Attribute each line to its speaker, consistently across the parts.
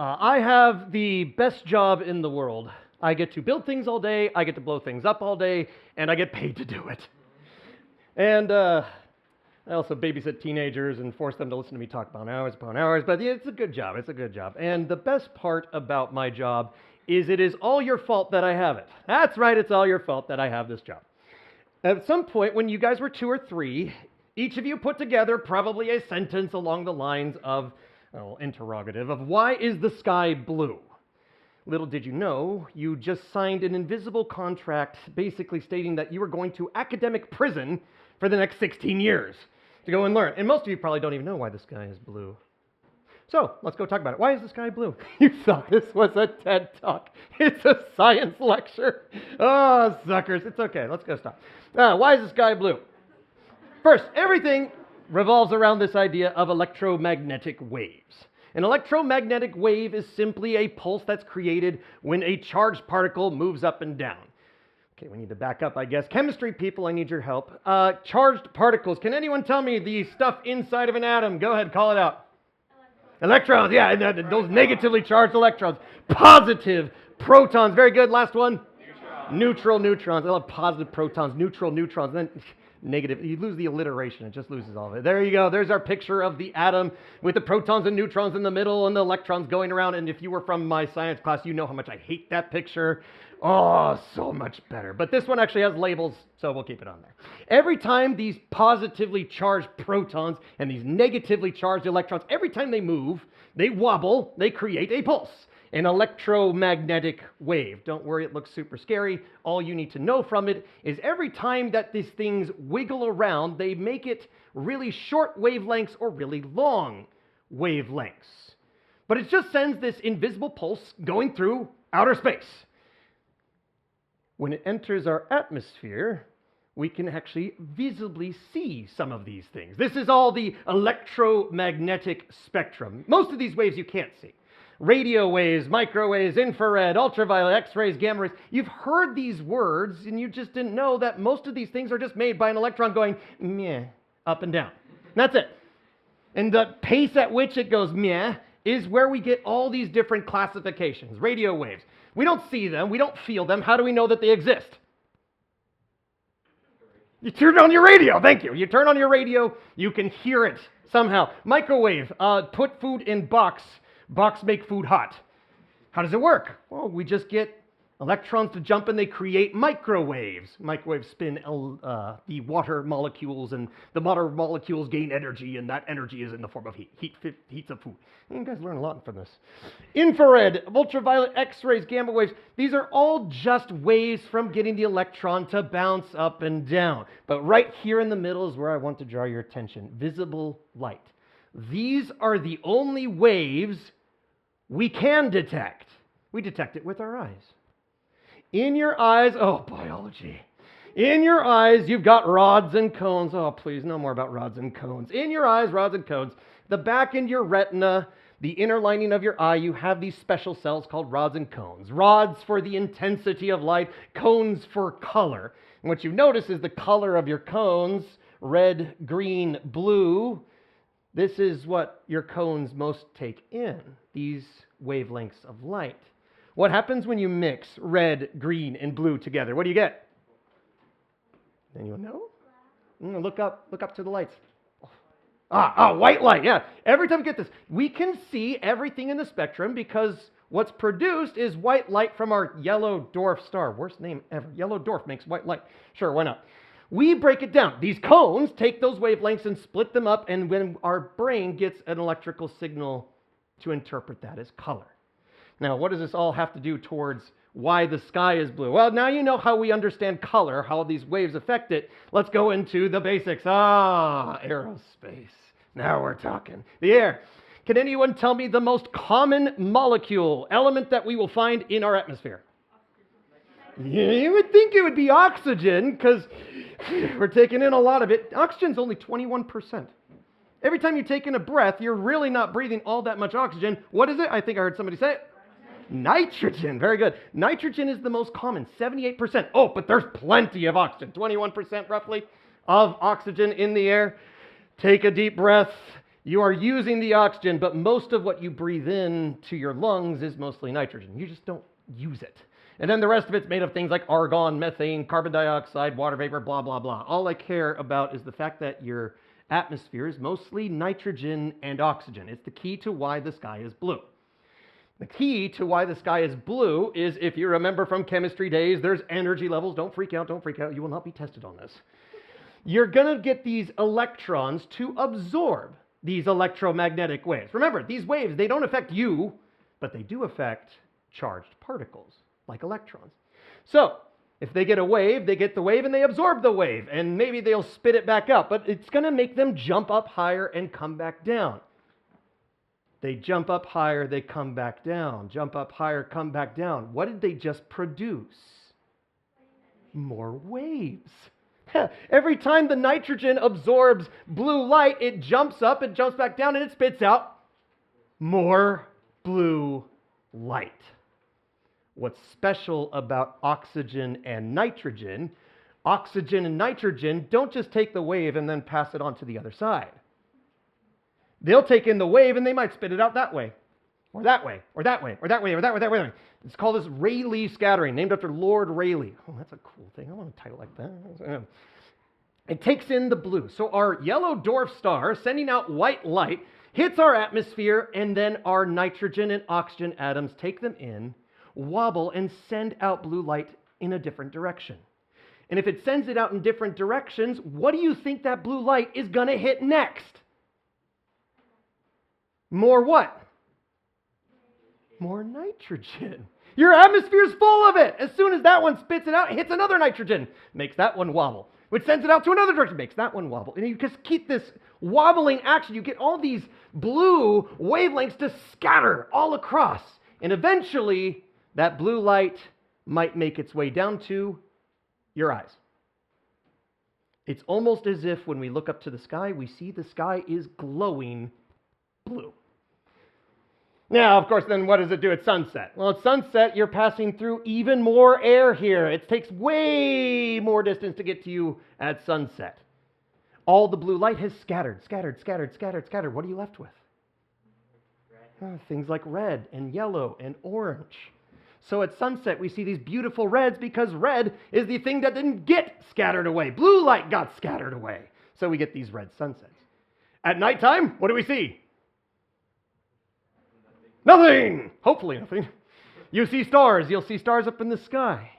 Speaker 1: I have the best job in the world. I get to build things all day, I get to blow things up all day, and I get paid to do it. And I also babysit teenagers and force them to listen to me talk upon hours, but it's a good job, it's a good job. And the best part about my job is it is all your fault that I have it. That's right, it's all your fault that I have this job. At some point when you guys were 2 or 3, each of you put together probably a sentence along the lines of, interrogative, of why is the sky blue? Little did you know, you just signed an invisible contract basically stating that you were going to academic prison for the next 16 years to go and learn. And most of you probably don't even know why the sky is blue. So, let's go talk about it. Why is the sky blue? You thought this was a TED Talk. It's a science lecture. Oh, suckers. It's okay. Let's go stop. Why is the sky blue? First, everything revolves around this idea of electromagnetic waves. An electromagnetic wave is simply a pulse that's created when a charged particle moves up and down. Okay, we need to back up, I guess. Chemistry people, I need your help. Charged particles. Can anyone tell me the stuff inside of an atom? Go ahead, call it out. Electrons, yeah, and those negatively charged electrons. Positive protons, very good. Last one. Neutral neutrons. I love positive protons, neutral neutrons. And then negative, you lose the alliteration, it just loses all of it. There you go, there's our picture of the atom with the protons and neutrons in the middle and the electrons going around. And if you were from my science class, you know how much I hate that picture. Oh, so much better. But this one actually has labels, so we'll keep it on there. Every time these positively charged protons and these negatively charged electrons, every time they move, they wobble, they create a pulse. An electromagnetic wave. Don't worry, it looks super scary. All you need to know from it is every time that these things wiggle around, they make it really short wavelengths or really long wavelengths. But it just sends this invisible pulse going through outer space. When it enters our atmosphere, we can actually visibly see some of these things. This is all the electromagnetic spectrum. Most of these waves you can't see. Radio waves, microwaves, infrared, ultraviolet, X-rays, gamma rays. You've heard these words and you just didn't know that most of these things are just made by an electron going meh, up and down. And that's it. And the pace at which it goes meh is where we get all these different classifications. Radio waves. We don't see them, we don't feel them. How do we know that they exist? You turn on your radio, thank you. You turn on your radio, you can hear it somehow. Microwave, put food in box make food hot. How does it work? Well, we just get electrons to jump and they create microwaves. Microwaves spin the water molecules, and the water molecules gain energy, and that energy is in the form of heat. Heats up food. You guys learn a lot from this. Infrared, ultraviolet, X-rays, gamma waves, these are all just waves from getting the electron to bounce up and down. But right here in the middle is where I want to draw your attention. Visible light. These are the only waves we can detect. We detect it with our eyes. In your eyes, oh, biology. In your eyes, you've got rods and cones. Oh, please, no more about rods and cones. In your eyes, rods and cones. The back in your retina, the inner lining of your eye, you have these special cells called rods and cones. Rods for the intensity of light, cones for color. And what you notice is the color of your cones, red, green, blue. This is what your cones most take in, these wavelengths of light. What happens when you mix red, green, and blue together? What do you get? Anyone know? Look up to the lights. White light, yeah. Every time we get this, we can see everything in the spectrum because what's produced is white light from our yellow dwarf star. Worst name ever. Yellow dwarf makes white light. Sure, why not? We break it down. These cones take those wavelengths and split them up, and when our brain gets an electrical signal to interpret that as color. Now, what does this all have to do towards why the sky is blue? Well, now you know how we understand color, how these waves affect it. Let's go into the basics. Aerospace. Now we're talking. The air. Can anyone tell me the most common molecule, element that we will find in our atmosphere? Yeah, you would think it would be oxygen because we're taking in a lot of it. Oxygen's only 21%. Every time you take in a breath, you're really not breathing all that much oxygen. What is it? I think I heard somebody say it. Nitrogen. Very good. Nitrogen is the most common, 78%. Oh, but there's plenty of oxygen, 21% roughly of oxygen in the air. Take a deep breath. You are using the oxygen, but most of what you breathe in to your lungs is mostly nitrogen. You just don't use it. And then the rest of it's made of things like argon, methane, carbon dioxide, water vapor, blah, blah, blah. All I care about is the fact that your atmosphere is mostly nitrogen and oxygen. It's the key to why the sky is blue. The key to why the sky is blue is, if you remember from chemistry days, there's energy levels. Don't freak out, don't freak out. You will not be tested on this. You're going to get these electrons to absorb these electromagnetic waves. Remember, these waves, they don't affect you, but they do affect charged particles, like electrons. So, if they get a wave, they get the wave and they absorb the wave, and maybe they'll spit it back up, but it's going to make them jump up higher and come back down. They jump up higher, they come back down. Jump up higher, come back down. What did they just produce? More waves. Every time the nitrogen absorbs blue light, it jumps up, it jumps back down, and it spits out more blue light. What's special about oxygen and nitrogen don't just take the wave and then pass it on to the other side. They'll take in the wave and they might spit it out that way, or that way, or that way, or that way, or that way, that way. It's called this Rayleigh scattering, named after Lord Rayleigh. Oh, that's a cool thing. I want a title like that. It takes in the blue. So our yellow dwarf star, sending out white light, hits our atmosphere, and then our nitrogen and oxygen atoms take them in, wobble, and send out blue light in a different direction. And if it sends it out in different directions, what do you think that blue light is going to hit next? More what? More nitrogen. Your atmosphere is full of it. As soon as that one spits it out, it hits another nitrogen, makes that one wobble, which sends it out to another direction, makes that one wobble. And you just keep this wobbling action. You get all these blue wavelengths to scatter all across. And eventually, that blue light might make its way down to your eyes. It's almost as if when we look up to the sky, we see the sky is glowing blue. Now, of course, then what does it do at sunset? Well, at sunset, you're passing through even more air here. It takes way more distance to get to you at sunset. All the blue light has scattered. What are you left with? Things like red and yellow and orange. So at sunset, we see these beautiful reds because red is the thing that didn't get scattered away. Blue light got scattered away. So we get these red sunsets. At nighttime, what do we see? Nothing! Hopefully nothing. You see stars. You'll see stars up in the sky.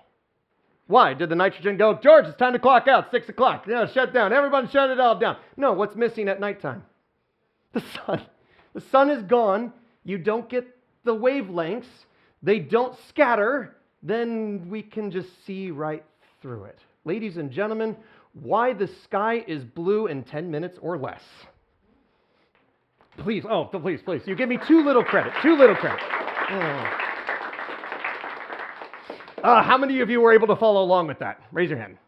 Speaker 1: Why? Did the nitrogen go, George, it's time to clock out, 6 o'clock. Yeah, shut down. Everybody shut it all down. No, what's missing at nighttime? The sun. The sun is gone. You don't get the wavelengths. They don't scatter. Then we can just see right through it. Ladies and gentlemen, why the sky is blue in 10 minutes or less. Please, please. You give me too little credit. How many of you were able to follow along with that? Raise your hand.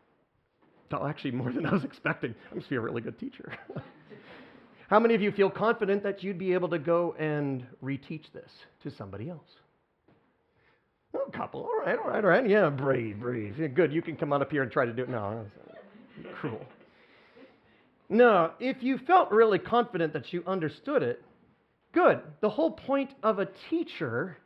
Speaker 1: Oh, actually, more than I was expecting. I must be a really good teacher. How many of you feel confident that you'd be able to go and reteach this to somebody else? Oh, a couple. All right. Yeah, breathe. Yeah, good. You can come on up here and try to do it. No, that's cruel. No, if you felt really confident that you understood it, good. The whole point of a teacher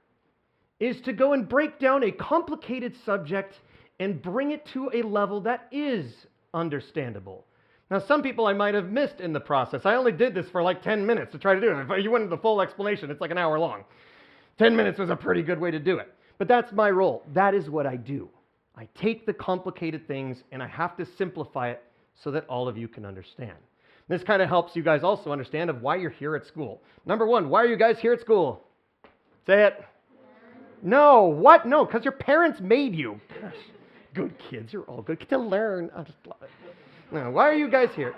Speaker 1: is to go and break down a complicated subject and bring it to a level that is understandable. Now, some people I might have missed in the process. I only did this for like 10 minutes to try to do it. If you went into the full explanation, it's like an hour long. 10 minutes was a pretty good way to do it. But that's my role. That is what I do. I take the complicated things and I have to simplify it so that all of you can understand. This kind of helps you guys also understand of why you're here at school. Number one, why are you guys here at school? Say it. No, what? No, because your parents made you. Gosh, good kids, you're all good. Get to learn. I just love it. No, why are you guys here?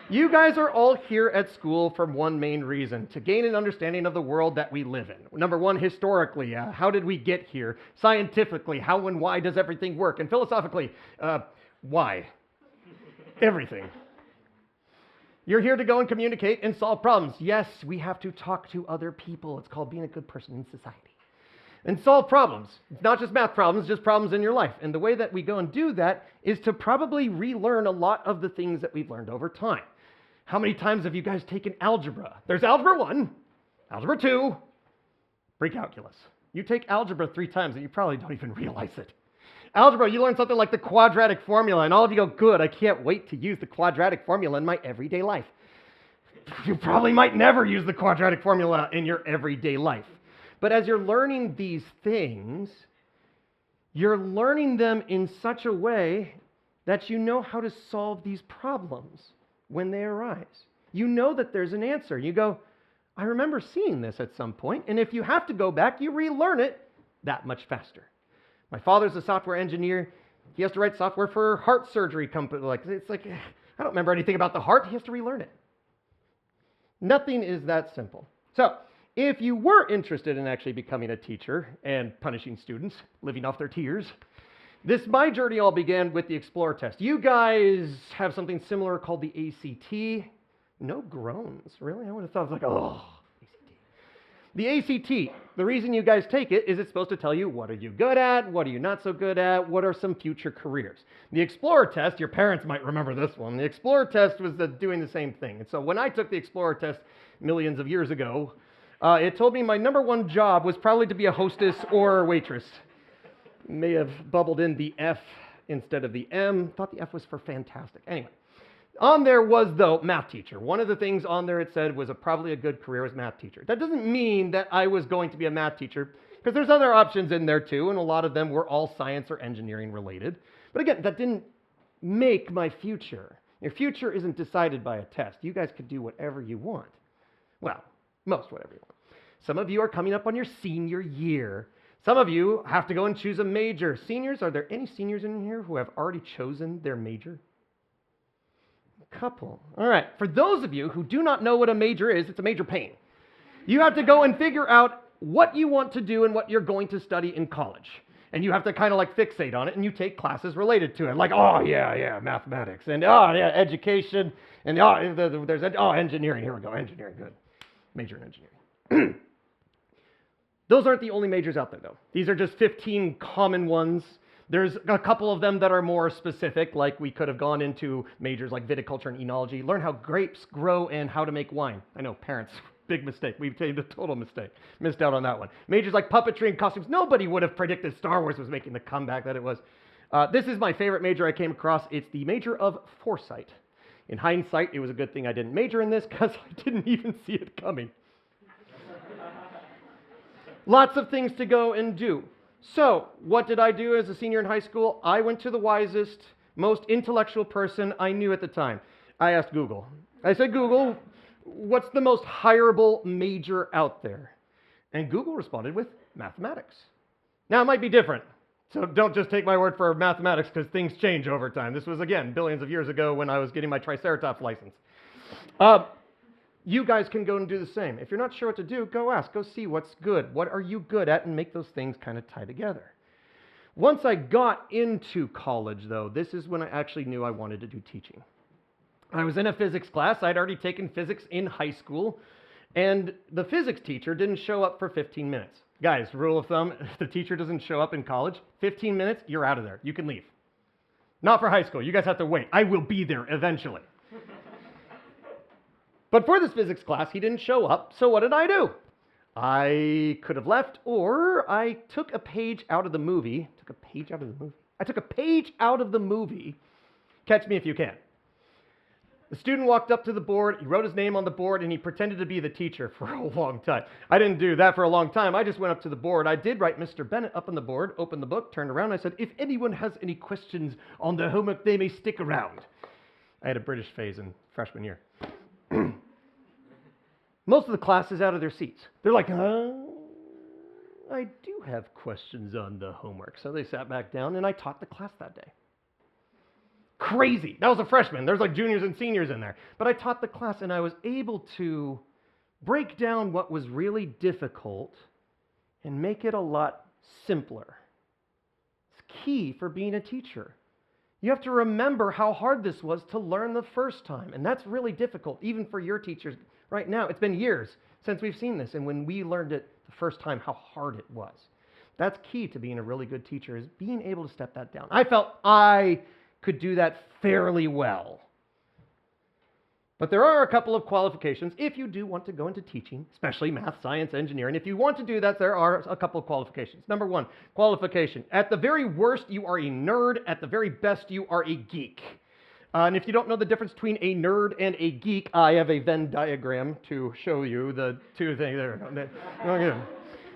Speaker 1: You guys are all here at school for one main reason, to gain an understanding of the world that we live in. Number one, historically, how did we get here? Scientifically, how and why does everything work? And philosophically, why? Everything. You're here to go and communicate and solve problems. Yes, we have to talk to other people. It's called being a good person in society. And solve problems. It's not just math problems, just problems in your life. And the way that we go and do that is to probably relearn a lot of the things that we've learned over time. How many times have you guys taken algebra? There's algebra 1, algebra 2, pre-calculus. You take algebra 3 times and you probably don't even realize it. Algebra, you learn something like the quadratic formula, and all of you go, good, I can't wait to use the quadratic formula in my everyday life. You probably might never use the quadratic formula in your everyday life. But as you're learning these things, you're learning them in such a way that you know how to solve these problems when they arise. You know that there's an answer. You go, I remember seeing this at some point, and if you have to go back, you relearn it that much faster. My father's a software engineer. He has to write software for heart surgery company. It's like, I don't remember anything about the heart. He has to relearn it. Nothing is that simple. So, if you were interested in actually becoming a teacher and punishing students, living off their tears, my journey all began with the Explorer test. You guys have something similar called the ACT. No groans, really? I would have thought, oh, ACT. The ACT, the reason you guys take it is it's supposed to tell you what are you good at, what are you not so good at, what are some future careers. The Explorer test, your parents might remember this one, the Explorer test was doing the same thing. And so when I took the Explorer test millions of years ago, it told me my number one job was probably to be a hostess or a waitress. May have bubbled in the F instead of the M. Thought the F was for fantastic. Anyway, on there was, though, math teacher. One of the things on there it said was probably a good career as math teacher. That doesn't mean that I was going to be a math teacher, because there's other options in there too, and a lot of them were all science or engineering related. But again, that didn't make my future. Your future isn't decided by a test. You guys could do whatever you want. Well, most whatever you want. Some of you are coming up on your senior year. Some of you have to go and choose a major. Seniors, are there any seniors in here who have already chosen their major? A couple. All right. For those of you who do not know what a major is, it's a major pain. You have to go and figure out what you want to do and what you're going to study in college. And you have to kind of fixate on it, and you take classes related to it. Like, oh, yeah, mathematics. And, oh, yeah, education. And, there's engineering. Here we go. Engineering, good. Major in engineering. Those aren't the only majors out there, though. These are just 15 common ones. There's a couple of them that are more specific, like we could have gone into majors like viticulture and enology, learn how grapes grow and how to make wine. I know, parents, big mistake. We've made a total mistake. Missed out on that one. Majors like puppetry and costumes. Nobody would have predicted Star Wars was making the comeback that it was. This is my favorite major I came across. It's the major of foresight. In hindsight, it was a good thing I didn't major in this because I didn't even see it coming. Lots of things to go and do. So, what did I do as a senior in high school? I went to the wisest, most intellectual person I knew at the time. I asked Google. I said, Google, what's the most hireable major out there? And Google responded with mathematics. Now, it might be different. So don't just take my word for mathematics, because things change over time. This was, again, billions of years ago when I was getting my Triceratops license. You guys can go and do the same. If you're not sure what to do, go ask. Go see what's good. What are you good at? And make those things kind of tie together. Once I got into college, though, this is when I actually knew I wanted to do teaching. I was in a physics class. I'd already taken physics in high school. And the physics teacher didn't show up for 15 minutes. Guys, rule of thumb, if the teacher doesn't show up in college, 15 minutes, you're out of there. You can leave. Not for high school. You guys have to wait. I will be there eventually. But for this physics class, he didn't show up, so what did I do? I could have left, or I took a page out of the movie. I took a page out of the movie. Catch me if you can. The student walked up to the board, he wrote his name on the board, and he pretended to be the teacher for a long time. I didn't do that for a long time. I just went up to the board. I did write Mr. Bennett up on the board, opened the book, turned around. I said, if anyone has any questions on the homework, they may stick around. I had a British phase in freshman year. Most of the class is out of their seats. They're like, I do have questions on the homework. So they sat back down, and I taught the class that day. Crazy. That was a freshman. There's like juniors and seniors in there. But I taught the class, and I was able to break down what was really difficult and make it a lot simpler. It's key for being a teacher. You have to remember how hard this was to learn the first time. And that's really difficult, even for your teachers right now. It's been years since we've seen this. And when we learned it the first time, how hard it was. That's key to being a really good teacher, is being able to step that down. I felt I could do that fairly well. But there are a couple of qualifications if you do want to go into teaching, especially math, science, engineering. If you want to do that, there are a couple of qualifications. Number one, qualification. At the very worst, you are a nerd. At the very best, you are a geek. And if you don't know the difference between a nerd and a geek, I have a Venn diagram to show you the two things. There. Okay.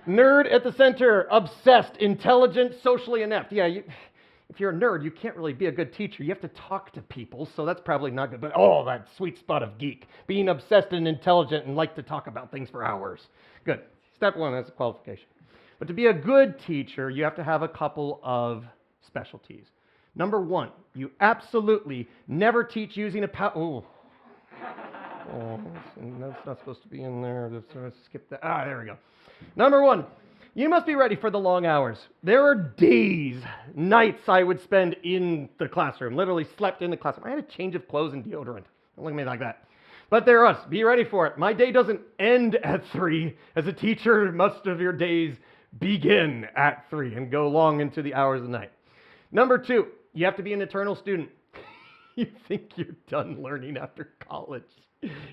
Speaker 1: Nerd at the center, obsessed, intelligent, socially inept. Yeah, if you're a nerd, you can't really be a good teacher. You have to talk to people, so that's probably not good. But that sweet spot of geek, being obsessed and intelligent and like to talk about things for hours. Good. Step one, that's a qualification. But to be a good teacher, you have to have a couple of specialties. Number one, you absolutely never teach using a that's not supposed to be in there. Let's skip that. There we go. Number one, you must be ready for the long hours. There are days, nights I would spend in the classroom, literally slept in the classroom. I had a change of clothes and deodorant. Don't look at me like that. But there are us. Be ready for it. My day doesn't end at 3. As a teacher, most of your days begin at 3 and go long into the hours of the night. Number two, you have to be an eternal student. You think you're done learning after college.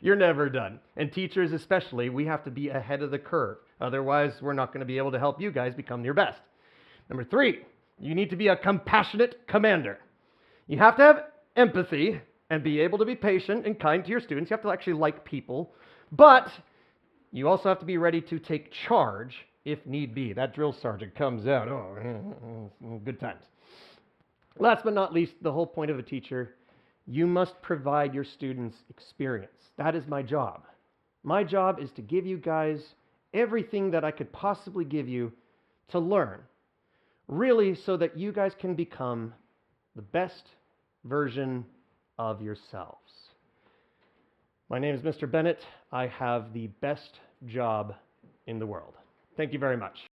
Speaker 1: You're never done. And teachers especially, we have to be ahead of the curve. Otherwise, we're not going to be able to help you guys become your best. Number three, you need to be a compassionate commander. You have to have empathy and be able to be patient and kind to your students. You have to actually like people. But you also have to be ready to take charge if need be. That drill sergeant comes out. Good times. Last but not least, the whole point of a teacher, you must provide your students experience. That is my job. My job is to give you guys everything that I could possibly give you to learn, really so that you guys can become the best version of yourselves. My name is Mr. Bennett. I have the best job in the world. Thank you very much.